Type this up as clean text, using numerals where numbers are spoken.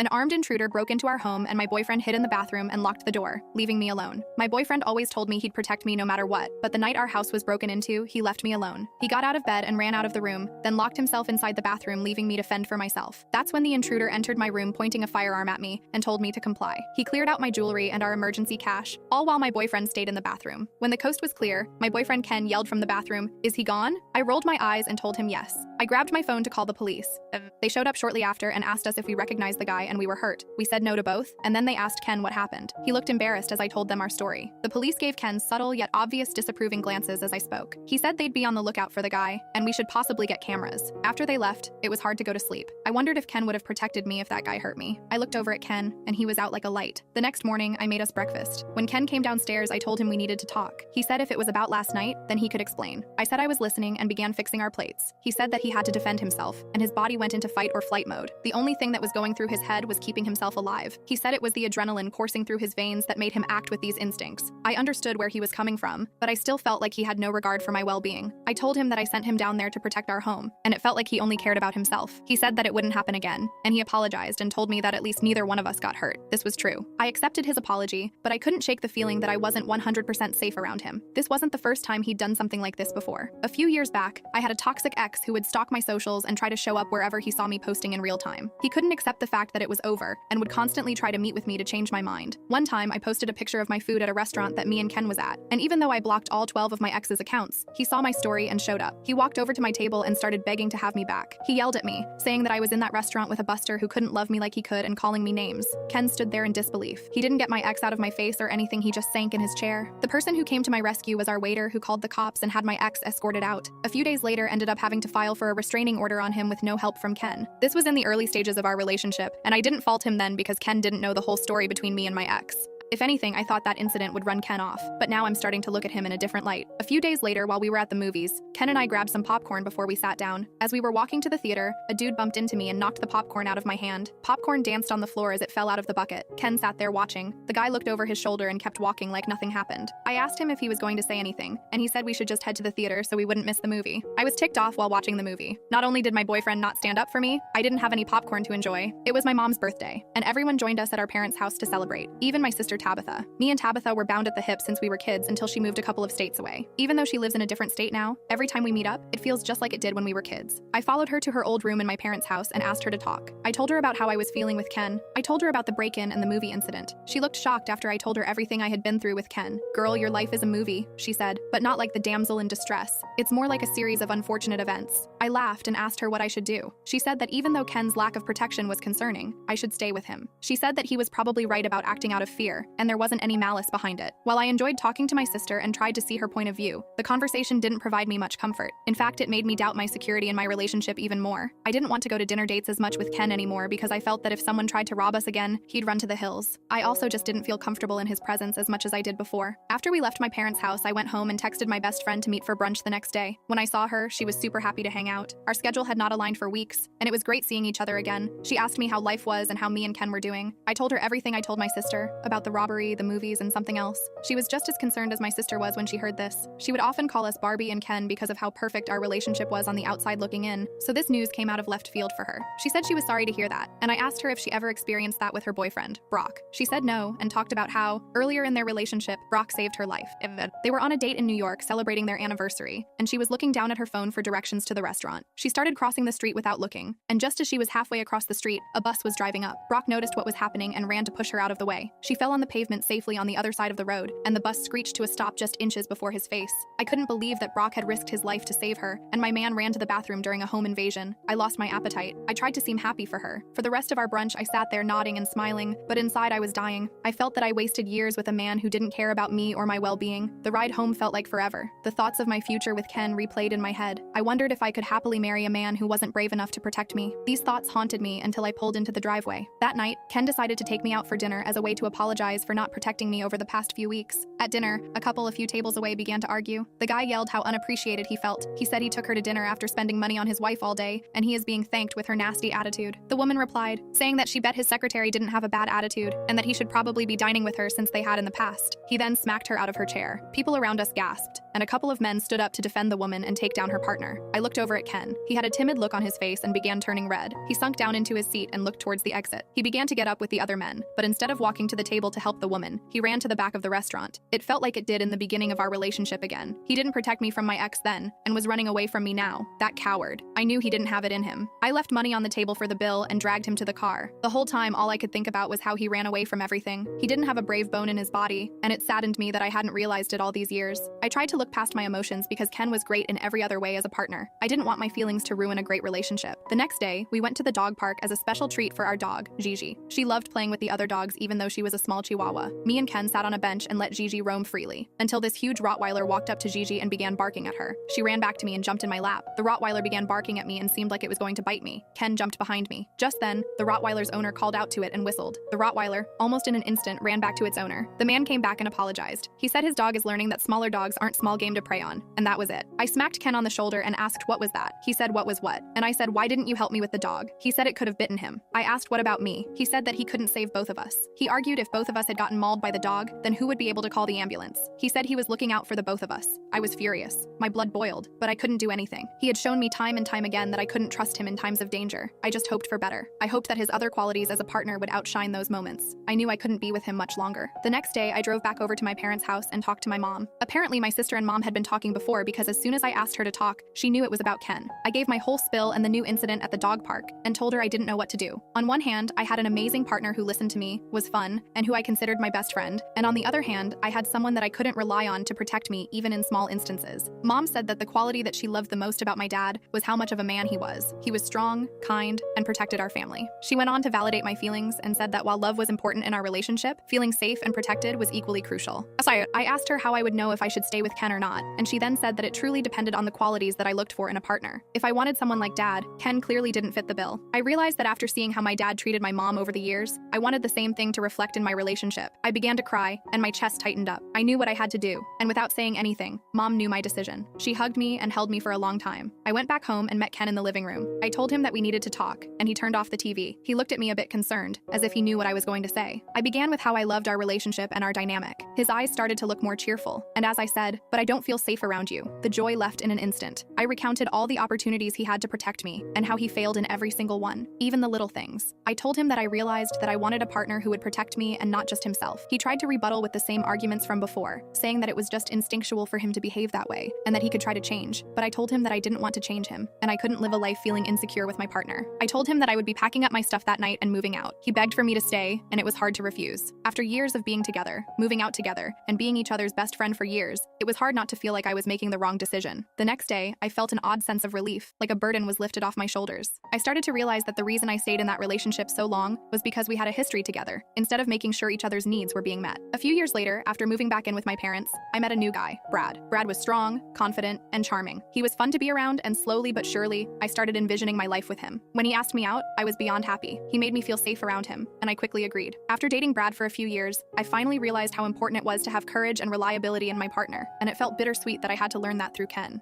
An armed intruder broke into our home and my boyfriend hid in the bathroom and locked the door, leaving me alone. My boyfriend always told me he'd protect me no matter what, but the night our house was broken into, he left me alone. He got out of bed and ran out of the room, then locked himself inside the bathroom, leaving me to fend for myself. That's when the intruder entered my room pointing a firearm at me and told me to comply. He cleared out my jewelry and our emergency cash, all while my boyfriend stayed in the bathroom. When the coast was clear, my boyfriend Ken yelled from the bathroom, "Is he gone?" I rolled my eyes and told him yes. I grabbed my phone to call the police. They showed up shortly after and asked us if we recognized the guy and we were hurt. We said no to both, and then they asked Ken what happened. He looked embarrassed as I told them our story. The police gave Ken subtle yet obvious disapproving glances as I spoke. He said they'd be on the lookout for the guy, and we should possibly get cameras. After they left, it was hard to go to sleep. I wondered if Ken would have protected me if that guy hurt me. I looked over at Ken, and he was out like a light. The next morning, I made us breakfast. When Ken came downstairs, I told him we needed to talk. He said if it was about last night, then he could explain. I said I was listening and began fixing our plates. He said that he had to defend himself, and his body went into fight or flight mode. The only thing that was going through his head was keeping himself alive. He said it was the adrenaline coursing through his veins that made him act with these instincts. I understood where he was coming from, but I still felt like he had no regard for my well-being. I told him that I sent him down there to protect our home, and it felt like he only cared about himself. He said that it wouldn't happen again, and he apologized and told me that at least neither one of us got hurt. This was true. I accepted his apology, but I couldn't shake the feeling that I wasn't 100% safe around him. This wasn't the first time he'd done something like this before. A few years back, I had a toxic ex who would stalk my socials and try to show up wherever he saw me posting in real time. He couldn't accept the fact that it was over and would constantly try to meet with me to change my mind. One time, I posted a picture of my food at a restaurant that me and Ken was at, and even though I blocked all 12 of my ex's accounts, he saw my story and showed up. He walked over to my table and started begging to have me back. He yelled at me, saying that I was in that restaurant with a buster who couldn't love me like he could and calling me names. Ken stood there in disbelief. He didn't get my ex out of my face or anything, he just sank in his chair. The person who came to my rescue was our waiter who called the cops and had my ex escorted out. A few days later, ended up having to file for a restraining order on him with no help from Ken. This was in the early stages of our relationship, and I didn't fault him then because Ken didn't know the whole story between me and my ex. If anything, I thought that incident would run Ken off, but now I'm starting to look at him in a different light. A few days later, while we were at the movies, Ken and I grabbed some popcorn before we sat down. As we were walking to the theater, a dude bumped into me and knocked the popcorn out of my hand. Popcorn danced on the floor as it fell out of the bucket. Ken sat there watching. The guy looked over his shoulder and kept walking like nothing happened. I asked him if he was going to say anything, and he said we should just head to the theater so we wouldn't miss the movie. I was ticked off while watching the movie. Not only did my boyfriend not stand up for me, I didn't have any popcorn to enjoy. It was my mom's birthday, and everyone joined us at our parents' house to celebrate, even my sister Tabitha. Me and Tabitha were bound at the hip since we were kids until she moved a couple of states away. Even though she lives in a different state now, every time we meet up, it feels just like it did when we were kids. I followed her to her old room in my parents' house and asked her to talk. I told her about how I was feeling with Ken. I told her about the break-in and the movie incident. She looked shocked after I told her everything I had been through with Ken. "Girl, your life is a movie," she said, but not like the damsel in distress. It's more like a series of unfortunate events. I laughed and asked her what I should do. She said that even though Ken's lack of protection was concerning, I should stay with him. She said that he was probably right about acting out of fear, and there wasn't any malice behind it. While I enjoyed talking to my sister and tried to see her point of view, the conversation didn't provide me much comfort. In fact, it made me doubt my security in my relationship even more. I didn't want to go to dinner dates as much with Ken anymore because I felt that if someone tried to rob us again, he'd run to the hills. I also just didn't feel comfortable in his presence as much as I did before. After we left my parents' house, I went home and texted my best friend to meet for brunch the next day. When I saw her, she was super happy to hang out. Our schedule had not aligned for weeks, and it was great seeing each other again. She asked me how life was and how me and Ken were doing. I told her everything I told my sister, about the robbery, the movies, and something else. She was just as concerned as my sister was when she heard this. She would often call us Barbie and Ken because of how perfect our relationship was on the outside looking in, so this news came out of left field for her. She said she was sorry to hear that, and I asked her if she ever experienced that with her boyfriend, Brock. She said no, and talked about how, earlier in their relationship, Brock saved her life. They were on a date in New York celebrating their anniversary, and she was looking down at her phone for directions to the restaurant. She started crossing the street without looking, and just as she was halfway across the street, a bus was driving up. Brock noticed what was happening and ran to push her out of the way. She fell on the pavement safely on the other side of the road, and the bus screeched to a stop just inches before his face. I couldn't believe that Brock had risked his life to save her, and my man ran to the bathroom during a home invasion. I lost my appetite. I tried to seem happy for her. For the rest of our brunch, I sat there nodding and smiling, but inside I was dying. I felt that I wasted years with a man who didn't care about me or my well-being. The ride home felt like forever. The thoughts of my future with Ken replayed in my head. I wondered if I could happily marry a man who wasn't brave enough to protect me. These thoughts haunted me until I pulled into the driveway. That night, Ken decided to take me out for dinner as a way to apologize for not protecting me over the past few weeks. At dinner, a couple a few tables away began to argue. The guy yelled how unappreciated he felt. He said he took her to dinner after spending money on his wife all day, and he is being thanked with her nasty attitude. The woman replied, saying that she bet his secretary didn't have a bad attitude, and that he should probably be dining with her since they had in the past. He then smacked her out of her chair. People around us gasped. and a couple of men stood up to defend the woman and take down her partner. I looked over at Ken. He had a timid look on his face and began turning red. He sunk down into his seat and looked towards the exit. He began to get up with the other men, but instead of walking to the table to help the woman, he ran to the back of the restaurant. It felt like it did in the beginning of our relationship again. He didn't protect me from my ex then, and was running away from me now. That coward. I knew he didn't have it in him. I left money on the table for the bill and dragged him to the car. The whole time, all I could think about was how he ran away from everything. He didn't have a brave bone in his body, and it saddened me that I hadn't realized it all these years. I tried to look past my emotions because Ken was great in every other way as a partner. I didn't want my feelings to ruin a great relationship. The next day, we went to the dog park as a special treat for our dog, Gigi. She loved playing with the other dogs even though she was a small chihuahua. Me and Ken sat on a bench and let Gigi roam freely, until this huge Rottweiler walked up to Gigi and began barking at her. She ran back to me and jumped in my lap. The Rottweiler began barking at me and seemed like it was going to bite me. Ken jumped behind me. Just then, the Rottweiler's owner called out to it and whistled. The Rottweiler, almost in an instant, ran back to its owner. The man came back and apologized. He said his dog is learning that smaller dogs aren't small game to prey on, and that was it. I smacked Ken on the shoulder and asked what was that. He said what was what, and I said why didn't you help me with the dog? He said it could have bitten him. I asked what about me? He said that he couldn't save both of us. He argued if both of us had gotten mauled by the dog, then who would be able to call the ambulance? He said he was looking out for the both of us. I was furious. My blood boiled, but I couldn't do anything. He had shown me time and time again that I couldn't trust him in times of danger. I just hoped for better. I hoped that his other qualities as a partner would outshine those moments. I knew I couldn't be with him much longer. The next day, I drove back over to my parents' house and talked to my mom. Apparently, my sister and mom had been talking before because as soon as I asked her to talk, she knew it was about Ken. I gave my whole spill and the new incident at the dog park and told her I didn't know what to do. On one hand, I had an amazing partner who listened to me, was fun, and who I considered my best friend. And on the other hand, I had someone that I couldn't rely on to protect me even in small instances. Mom said that the quality that she loved the most about my dad was how much of a man he was. He was strong, kind, and protected our family. She went on to validate my feelings and said that while love was important in our relationship, feeling safe and protected was equally crucial. I asked her how I would know if I should stay with Ken or not, and she then said that it truly depended on the qualities that I looked for in a partner. If I wanted someone like Dad, Ken clearly didn't fit the bill. I realized that after seeing how my dad treated my mom over the years, I wanted the same thing to reflect in my relationship. I began to cry, and my chest tightened up. I knew what I had to do, and without saying anything, Mom knew my decision. She hugged me and held me for a long time. I went back home and met Ken in the living room. I told him that we needed to talk, and he turned off the TV. He looked at me a bit concerned, as if he knew what I was going to say. I began with how I loved our relationship and our dynamic. His eyes started to look more cheerful, and as I said, "But I don't feel safe around you," the joy left in an instant. I recounted all the opportunities he had to protect me, and how he failed in every single one, even the little things. I told him that I realized that I wanted a partner who would protect me and not just himself. He tried to rebuttal with the same arguments from before, saying that it was just instinctual for him to behave that way, and that he could try to change, but I told him that I didn't want to change him, and I couldn't live a life feeling insecure with my partner. I told him that I would be packing up my stuff that night and moving out. He begged for me to stay, and it was hard to refuse. After years of being together, moving out together, and being each other's best friend for years, it was hard not to feel like I was making the wrong decision. The next day, I felt an odd sense of relief, like a burden was lifted off my shoulders. I started to realize that the reason I stayed in that relationship so long was because we had a history together, instead of making sure each other's needs were being met. A few years later, after moving back in with my parents, I met a new guy, Brad. Brad was strong, confident, and charming. He was fun to be around, and slowly but surely, I started envisioning my life with him. When he asked me out, I was beyond happy. He made me feel safe around him, and I quickly agreed. After dating Brad for a few years, I finally realized how important it was to have courage and reliability in my partner, and it felt bittersweet that I had to learn that through Ken.